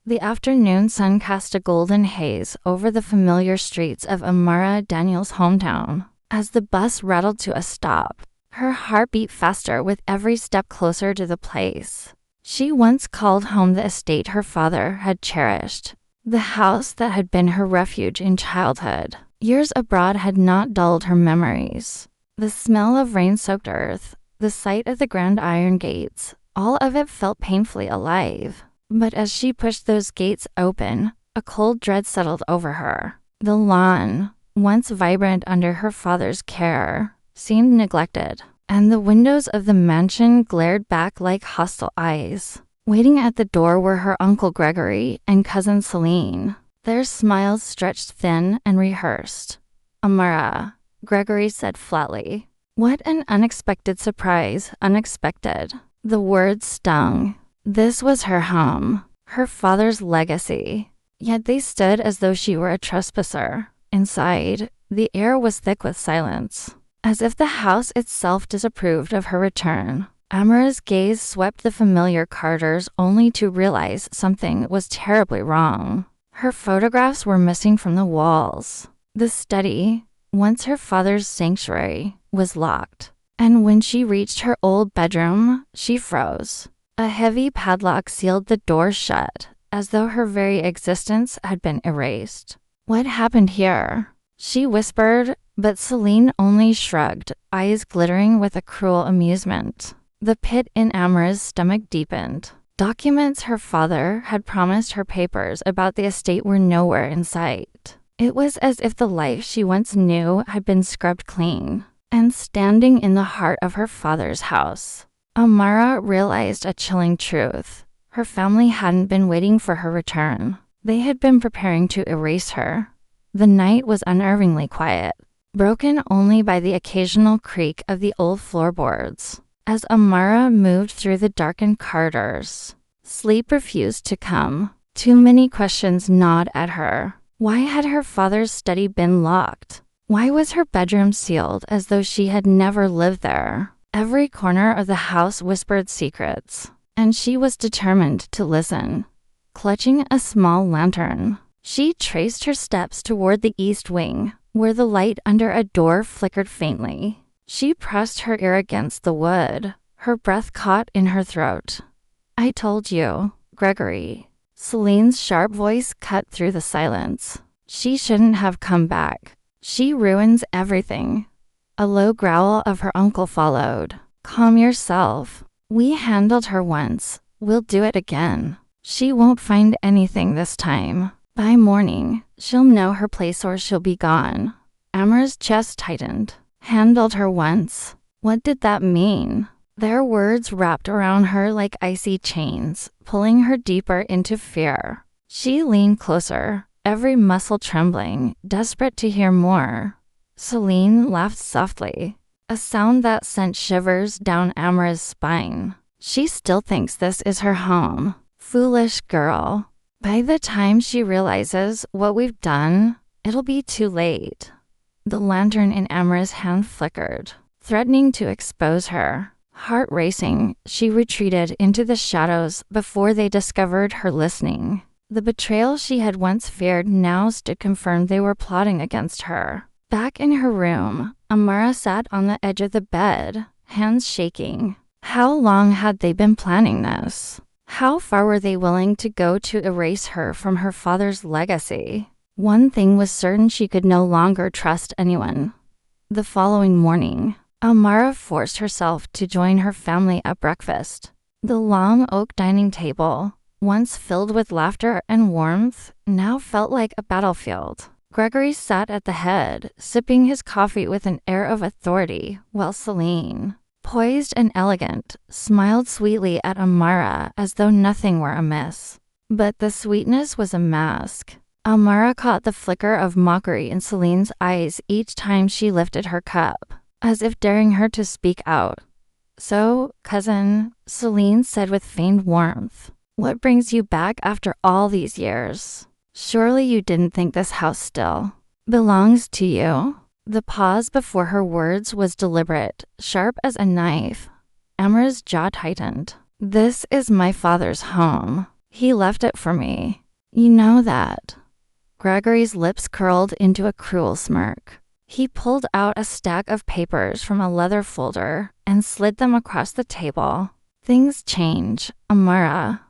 The afternoon sun cast a golden haze over the familiar streets of Amara Daniel's hometown. As the bus rattled to a stop, her heart beat faster with every step closer to the place she once called home, the estate her father had cherished, the house that had been her refuge in childhood. Years abroad had not dulled her memories. The smell of rain-soaked earth, the sight of the grand iron gates, all of it felt painfully alive. But as she pushed those gates open, a cold dread settled over her. The lawn, once vibrant under her father's care, seemed neglected, and the windows of the mansion glared back like hostile eyes. Waiting at the door were her Uncle Gregory and cousin Celine. Their smiles stretched thin and rehearsed. "Amara," Gregory said flatly. What an unexpected surprise, unexpected. The words stung. This was her home, her father's legacy. Yet they stood as though she were a trespasser. Inside, the air was thick with silence, as if the house itself disapproved of her return. Amara's gaze swept the familiar corridors only to realize something was terribly wrong. Her photographs were missing from the walls. The study, once her father's sanctuary, was locked. And when she reached her old bedroom, she froze. A heavy padlock sealed the door shut, as though her very existence had been erased. "What happened here?" she whispered, but Celine only shrugged, eyes glittering with a cruel amusement. The pit in Amara's stomach deepened. Documents her father had promised her, papers about the estate, were nowhere in sight. It was as if the life she once knew had been scrubbed clean. And standing in the heart of her father's house, Amara realized a chilling truth. Her family hadn't been waiting for her return. They had been preparing to erase her. The night was unnervingly quiet, broken only by the occasional creak of the old floorboards. As Amara moved through the darkened corridors, sleep refused to come. Too many questions gnawed at her. Why had her father's study been locked? Why was her bedroom sealed as though she had never lived there? Every corner of the house whispered secrets, and she was determined to listen. Clutching a small lantern, she traced her steps toward the east wing, where the light under a door flickered faintly. She pressed her ear against the wood, her breath caught in her throat. "I told you, Gregory." Celine's sharp voice cut through the silence. "She shouldn't have come back. She ruins everything." A low growl of her uncle followed. "Calm yourself. We handled her once. We'll do it again. She won't find anything this time. By morning, she'll know her place or she'll be gone." Amara's chest tightened. Handled her once. What did that mean? Their words wrapped around her like icy chains, pulling her deeper into fear. She leaned closer, every muscle trembling, desperate to hear more. Celine laughed softly, a sound that sent shivers down Amara's spine. "She still thinks this is her home. Foolish girl. By the time she realizes what we've done, it'll be too late." The lantern in Amara's hand flickered, threatening to expose her. Heart racing, she retreated into the shadows before they discovered her listening. The betrayal she had once feared now stood confirmed. They were plotting against her. Back in her room, Amara sat on the edge of the bed, hands shaking. How long had they been planning this? How far were they willing to go to erase her from her father's legacy? One thing was certain: she could no longer trust anyone. The following morning, Amara forced herself to join her family at breakfast. The long oak dining table, once filled with laughter and warmth, now felt like a battlefield. Gregory sat at the head, sipping his coffee with an air of authority, while Celine, poised and elegant, smiled sweetly at Amara as though nothing were amiss. But the sweetness was a mask. Amara caught the flicker of mockery in Celine's eyes each time she lifted her cup, as if daring her to speak out. "So, cousin," Celine said with feigned warmth, "what brings you back after all these years? Surely you didn't think this house still belongs to you?" The pause before her words was deliberate, sharp as a knife. Amara's jaw tightened. "This is my father's home. He left it for me. You know that. Gregory's lips curled into a cruel smirk. He pulled out a stack of papers from a leather folder and slid them across the table. Things change, Amara.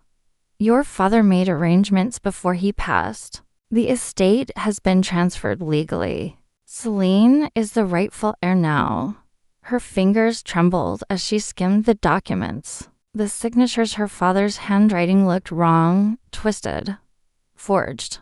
Your father made arrangements before he passed. The estate has been transferred legally. Celine is the rightful heir now. Her fingers trembled as she skimmed the documents. The signatures her father's handwriting looked wrong, twisted, forged.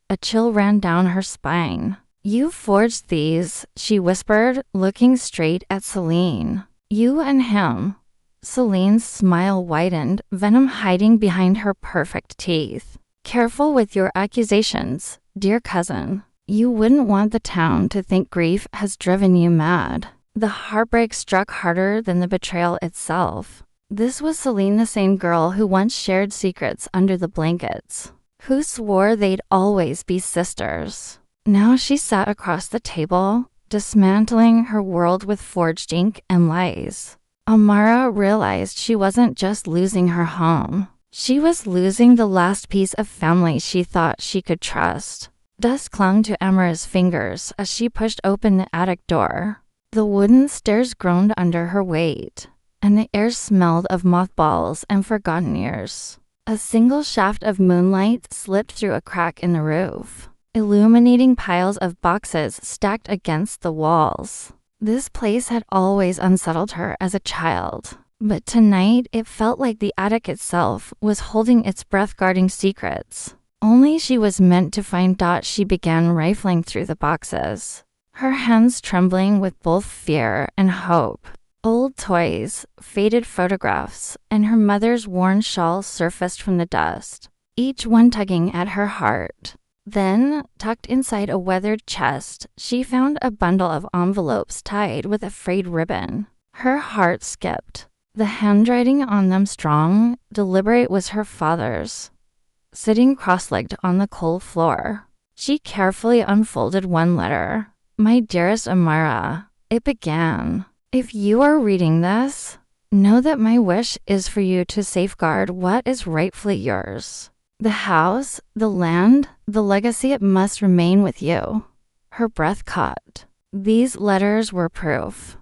A chill ran down her spine. You forged these, she whispered, looking straight at Celine. You and him. Celine's smile widened, venom hiding behind her perfect teeth. Careful with your accusations, dear cousin. You wouldn't want the town to think grief has driven you mad. The heartbreak struck harder than the betrayal itself. This was Celine, the same girl who once shared secrets under the blankets, who swore they'd always be sisters. Now she sat across the table, dismantling her world with forged ink and lies. Amara realized she wasn't just losing her home. She was losing the last piece of family she thought she could trust. Dust clung to Amara's fingers as she pushed open the attic door. The wooden stairs groaned under her weight, and the air smelled of mothballs and forgotten years. A single shaft of moonlight slipped through a crack in the roof, illuminating piles of boxes stacked against the walls. This place had always unsettled her as a child, but tonight it felt like the attic itself was holding its breath, guarding secrets. Only she was meant to find. She began rifling through the boxes, her hands trembling with both fear and hope. Old toys, faded photographs, and her mother's worn shawl surfaced from the dust, each one tugging at her heart. Then, tucked inside a weathered chest, she found a bundle of envelopes tied with a frayed ribbon. Her heart skipped. The handwriting on them, strong, deliberate, was her father's. Sitting cross-legged on the cold floor, she carefully unfolded one letter. My dearest Amara, it began. If you are reading this, know that my wish is for you to safeguard what is rightfully yours. The house, the land, the legacy, it must remain with you. Her breath caught. These letters were proof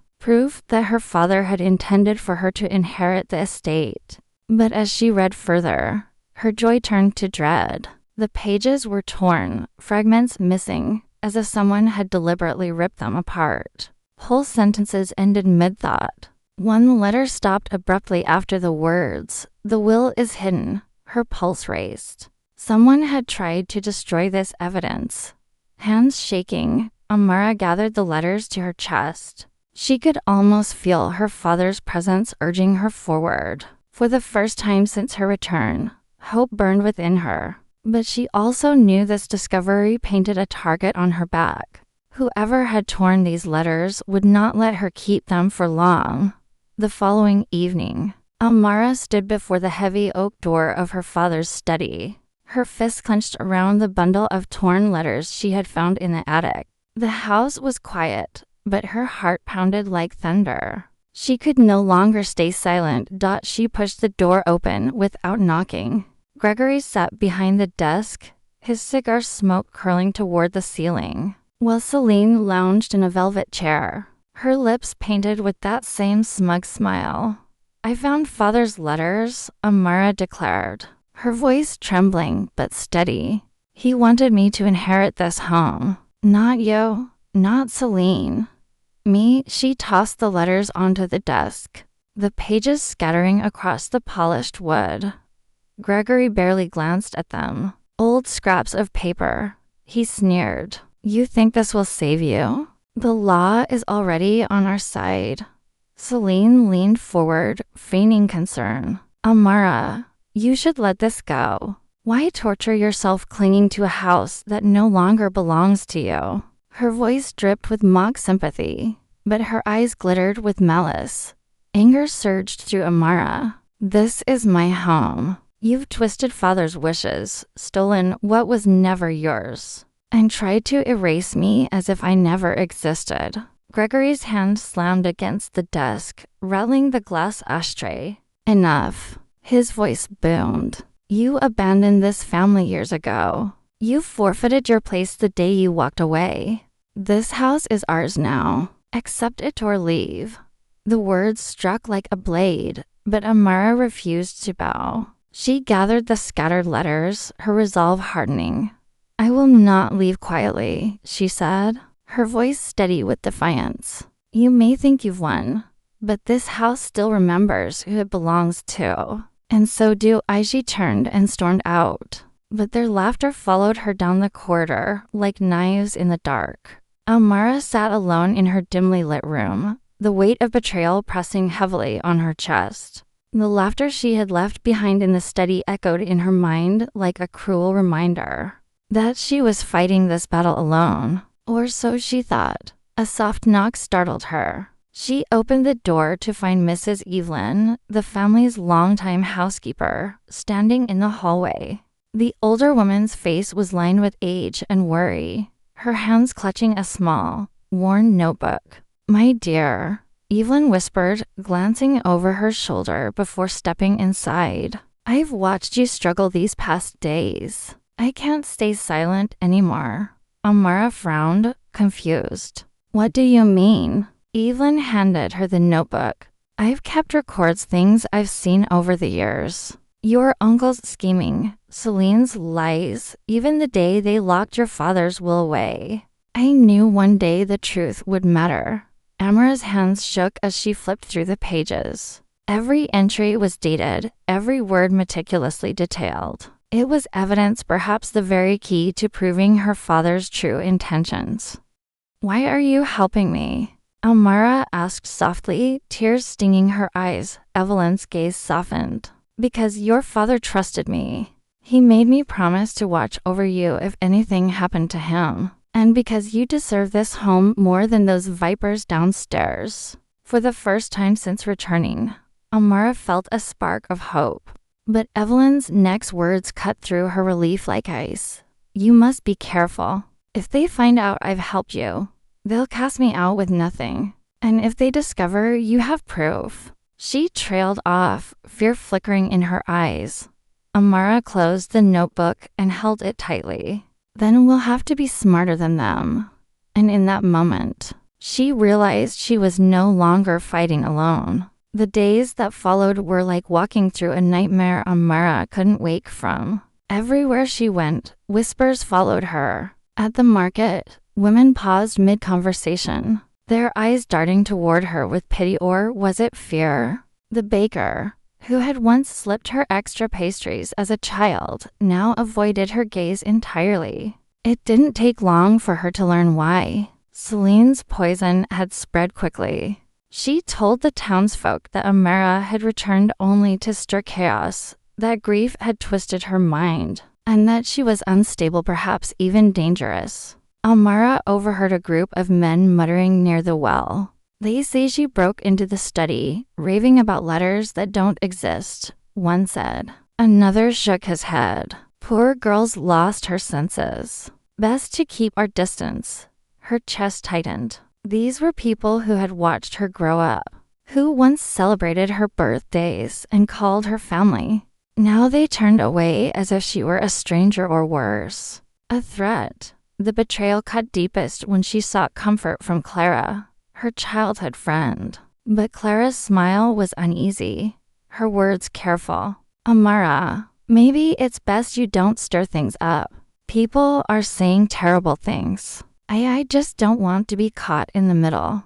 that her father had intended for her to inherit the estate. But as she read further, her joy turned to dread. The pages were torn, fragments missing, as if someone had deliberately ripped them apart. Whole sentences ended mid-thought. One letter stopped abruptly after the words, "The will is hidden." Her pulse raced. Someone had tried to destroy this evidence. Hands shaking, Amara gathered the letters to her chest. She could almost feel her father's presence urging her forward. For the first time since her return, hope burned within her. But she also knew this discovery painted a target on her back. Whoever had torn these letters would not let her keep them for long. The following evening, Amara stood before the heavy oak door of her father's study, her fists clenched around the bundle of torn letters she had found in the attic. The house was quiet, but her heart pounded like thunder. She could no longer stay silent. She pushed the door open without knocking. Gregory sat behind the desk, his cigar smoke curling toward the ceiling, while Celine lounged in a velvet chair, her lips painted with that same smug smile. I found father's letters, Amara declared, her voice trembling but steady. He wanted me to inherit this home. Not you, not Celine. Me. She tossed the letters onto the desk, the pages scattering across the polished wood. Gregory barely glanced at them. Old scraps of paper. He sneered. You think this will save you? The law is already on our side. Celine leaned forward, feigning concern. Amara, you should let this go. Why torture yourself clinging to a house that no longer belongs to you? Her voice dripped with mock sympathy, but her eyes glittered with malice. Anger surged through Amara. This is my home. You've twisted father's wishes, stolen what was never yours, and tried to erase me as if I never existed. Gregory's hand slammed against the desk, rattling the glass ashtray. Enough. His voice boomed. You abandoned this family years ago. You forfeited your place the day you walked away. This house is ours now. Accept it or leave." The words struck like a blade, but Amara refused to bow. She gathered the scattered letters, her resolve hardening. "I will not leave quietly," she said, her voice steady with defiance. "You may think you've won, but this house still remembers who it belongs to. And so do I." She turned and stormed out, but their laughter followed her down the corridor like knives in the dark. Amara sat alone in her dimly lit room, the weight of betrayal pressing heavily on her chest. The laughter she had left behind in the study echoed in her mind like a cruel reminder that she was fighting this battle alone, or so she thought. A soft knock startled her. She opened the door to find Mrs. Evelyn, the family's longtime housekeeper, standing in the hallway. The older woman's face was lined with age and worry, her hands clutching a small, worn notebook. "My dear," Evelyn whispered, glancing over her shoulder before stepping inside. "I've watched you struggle these past days. I can't stay silent anymore." Amara frowned, confused. "What do you mean?" Evelyn handed her the notebook. "I've kept records, things I've seen over the years. Your uncle's scheming, Celine's lies, even the day they locked your father's will away. I knew one day the truth would matter." Amara's hands shook as she flipped through the pages. Every entry was dated, every word meticulously detailed. It was evidence, perhaps the very key to proving her father's true intentions. "Why are you helping me?" Amara asked softly, tears stinging her eyes. Evelyn's gaze softened. "Because your father trusted me. He made me promise to watch over you if anything happened to him. And because you deserve this home more than those vipers downstairs." For the first time since returning, Amara felt a spark of hope. But Evelyn's next words cut through her relief like ice. "You must be careful. If they find out I've helped you, they'll cast me out with nothing. And if they discover you have proof." She trailed off, fear flickering in her eyes. Amara closed the notebook and held it tightly. "Then we'll have to be smarter than them." And in that moment, she realized she was no longer fighting alone. The days that followed were like walking through a nightmare Amara couldn't wake from. Everywhere she went, whispers followed her. At the market, women paused mid-conversation, their eyes darting toward her with pity, or was it fear? The baker, who had once slipped her extra pastries as a child, now avoided her gaze entirely. It didn't take long for her to learn why. Celine's poison had spread quickly. She told the townsfolk that Amara had returned only to stir chaos, that grief had twisted her mind, and that she was unstable, perhaps even dangerous. Amara overheard a group of men muttering near the well. "They say she broke into the study, raving about letters that don't exist," one said. Another shook his head. "Poor girl's lost her senses. Best to keep our distance." Her chest tightened. These were people who had watched her grow up, who once celebrated her birthdays and called her family. Now they turned away as if she were a stranger or worse, a threat. The betrayal cut deepest when she sought comfort from Clara, her childhood friend. But Clara's smile was uneasy, her words careful. "Amara, maybe it's best you don't stir things up. People are saying terrible things. I just don't want to be caught in the middle."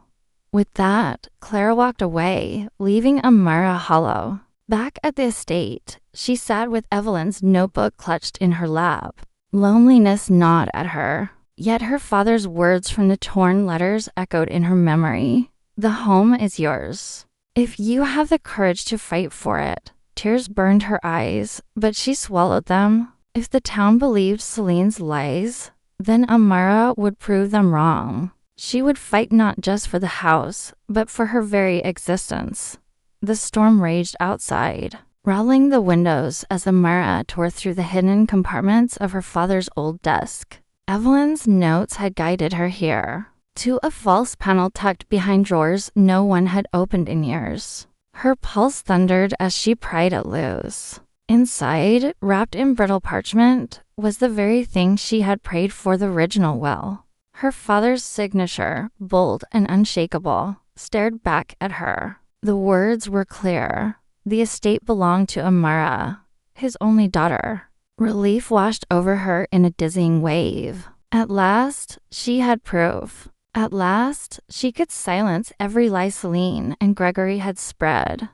With that, Clara walked away, leaving Amara hollow. Back at the estate, she sat with Evelyn's notebook clutched in her lap. Loneliness gnawed at her, yet her father's words from the torn letters echoed in her memory. "The home is yours, if you have the courage to fight for it." Tears burned her eyes, but she swallowed them. If the town believed Celine's lies, then Amara would prove them wrong. She would fight not just for the house, but for her very existence. The storm raged outside, rattling the windows as Amara tore through the hidden compartments of her father's old desk. Evelyn's notes had guided her here, to a false panel tucked behind drawers no one had opened in years. Her pulse thundered as she pried it loose. Inside, wrapped in brittle parchment, was the very thing she had prayed for: the original will. Her father's signature, bold and unshakable, stared back at her. The words were clear. The estate belonged to Amara, his only daughter. Relief washed over her in a dizzying wave. At last, she had proof. At last, she could silence every lie Celine and Gregory had spread.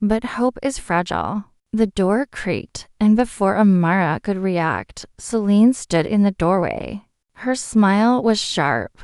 But hope is fragile. The door creaked, and before Amara could react, Celine stood in the doorway. Her smile was sharp,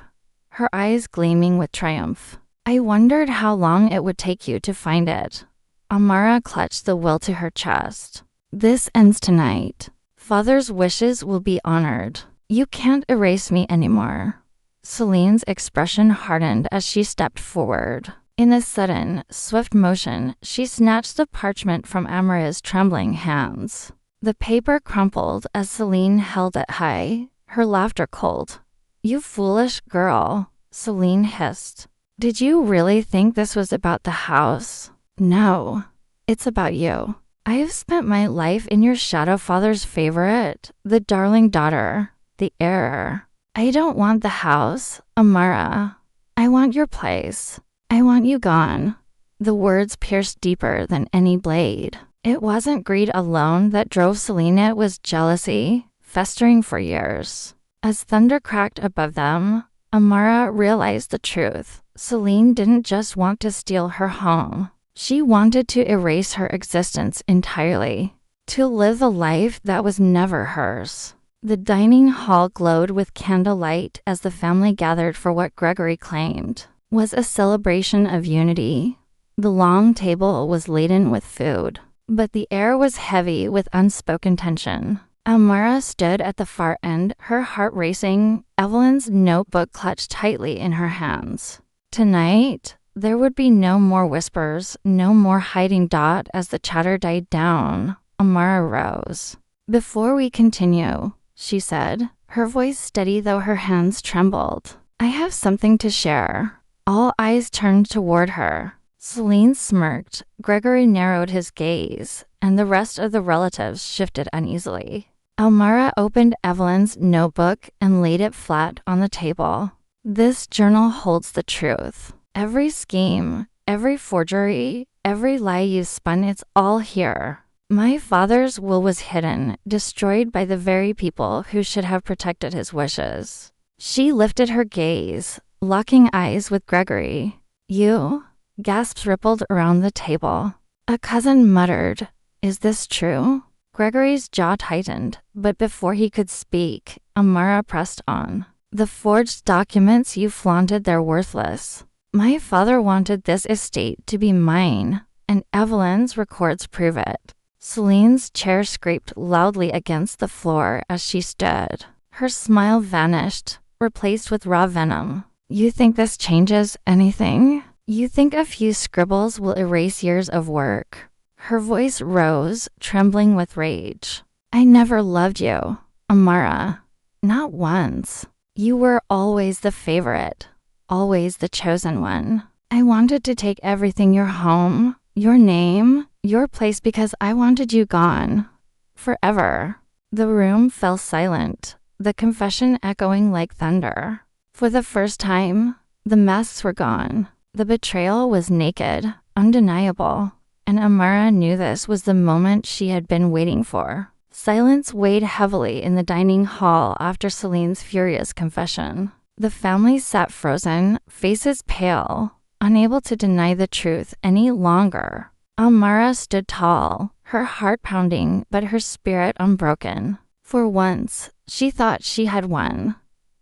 her eyes gleaming with triumph. I wondered how long it would take you to find it. Amara clutched the will to her chest. This ends tonight. Father's wishes will be honored. You can't erase me anymore. Celine's expression hardened as she stepped forward. In a sudden, swift motion, she snatched the parchment from Amara's trembling hands. The paper crumpled as Celine held it high, her laughter cold. You foolish girl, Celine hissed. Did you really think this was about the house? No, it's about you. I have spent my life in your shadow father's favorite, the darling daughter, the heir. I don't want the house, Amara. I want your place. I want you gone. The words pierced deeper than any blade. It wasn't greed alone that drove Celine, it was jealousy, festering for years. As thunder cracked above them, Amara realized the truth. Celine didn't just want to steal her home. She wanted to erase her existence entirely, to live a life that was never hers. The dining hall glowed with candlelight as the family gathered for what Gregory claimed was a celebration of unity. The long table was laden with food, but the air was heavy with unspoken tension. Amara stood at the far end, her heart racing, Evelyn's notebook clutched tightly in her hands. Tonight, there would be no more whispers, no more hiding. As the chatter died down, Amara rose. Before we continue, she said, her voice steady though her hands trembled, I have something to share. All eyes turned toward her. Celine smirked, Gregory narrowed his gaze, and the rest of the relatives shifted uneasily. Amara opened Evelyn's notebook and laid it flat on the table. This journal holds the truth. Every scheme, every forgery, every lie you spun, it's all here. My father's will was hidden, destroyed by the very people who should have protected his wishes. She lifted her gaze, locking eyes with Gregory. You? Gasps rippled around the table. A cousin muttered, Is this true? Gregory's jaw tightened, but before he could speak, Amara pressed on. The forged documents you flaunted, they're worthless. My father wanted this estate to be mine, and Evelyn's records prove it. Celine's chair scraped loudly against the floor as she stood. Her smile vanished, replaced with raw venom. You think this changes anything? You think a few scribbles will erase years of work? Her voice rose, trembling with rage. I never loved you, Amara. Not once. You were always the favorite, always the chosen one. I wanted to take everything, your home, your name, your place, because I wanted you gone. Forever. The room fell silent, the confession echoing like thunder. For the first time, the masks were gone. The betrayal was naked, undeniable, and Amara knew this was the moment she had been waiting for. Silence weighed heavily in the dining hall after Celine's furious confession. The family sat frozen, faces pale, unable to deny the truth any longer. Amara stood tall, her heart pounding but her spirit unbroken. For once, she thought she had won.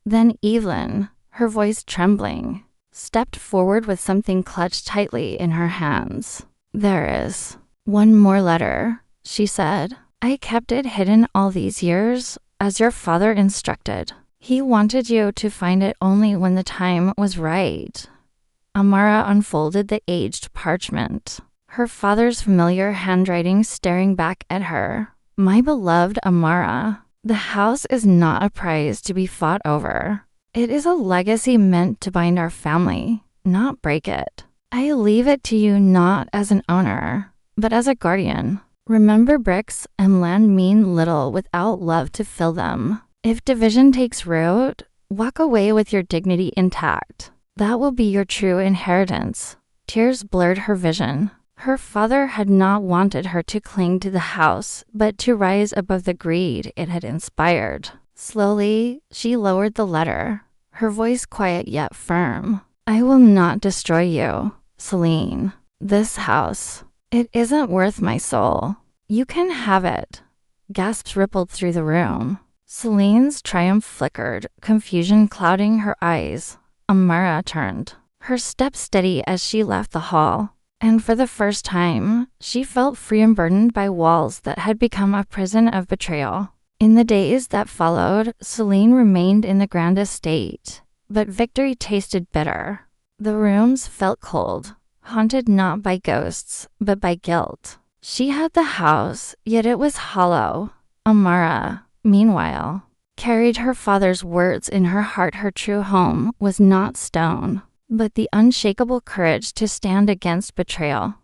Then Evelyn, her voice trembling, stepped forward with something clutched tightly in her hands. There is one more letter, she said. I kept it hidden all these years, as your father instructed. He wanted you to find it only when the time was right. Amara unfolded the aged parchment, her father's familiar handwriting staring back at her. My beloved Amara, the house is not a prize to be fought over. It is a legacy meant to bind our family, not break it. I leave it to you not as an owner, but as a guardian. Remember, bricks and land mean little without love to fill them. If division takes root, walk away with your dignity intact. That will be your true inheritance. Tears blurred her vision. Her father had not wanted her to cling to the house, but to rise above the greed it had inspired. Slowly, she lowered the letter, her voice quiet yet firm. I will not destroy you, Celine. This house, it isn't worth my soul. You can have it. Gasps rippled through the room. Celine's triumph flickered, confusion clouding her eyes. Amara turned, her step steady as she left the hall. And for the first time, she felt free and burdened by walls that had become a prison of betrayal. In the days that followed, Celine remained in the grand estate, but victory tasted bitter. The rooms felt cold, haunted not by ghosts, but by guilt. She had the house, yet it was hollow. Amara, meanwhile, carried her father's words in her heart. Her true home was not stone, but the unshakable courage to stand against betrayal.